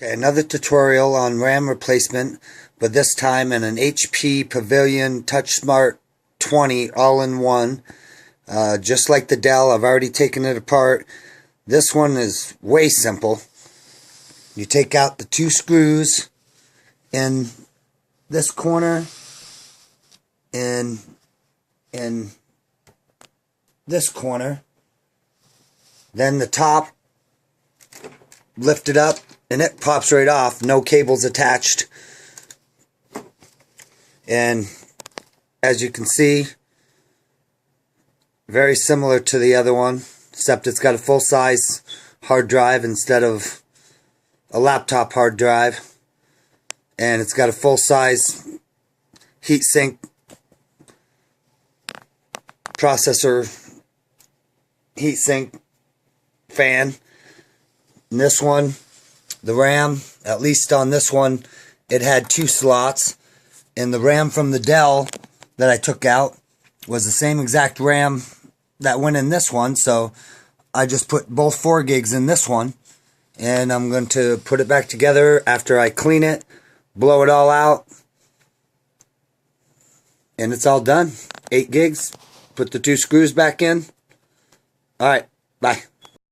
Okay, another tutorial on RAM replacement, but this time in an HP Pavilion Touchsmart 20 all-in-one. Just like the Dell, I've already taken it apart. This one is way simple. You take out the two screws in this corner and in this corner. Then the top, lift it up, and it pops right off. No cables attached. And as you can see, very similar to the other one, except it's got a full-size hard drive instead of a laptop hard drive. And it's got a full-size heatsink processor, heatsink fan. And this one, the RAM, at least on this one, it had two slots. And the RAM from the Dell that I took out was the same exact RAM that went in this one. So I just put both 4 gigs in this one. And I'm going to put it back together after I clean it, blow it all out. And it's all done. 8 gigs. Put the 2 screws back in. Alright, bye.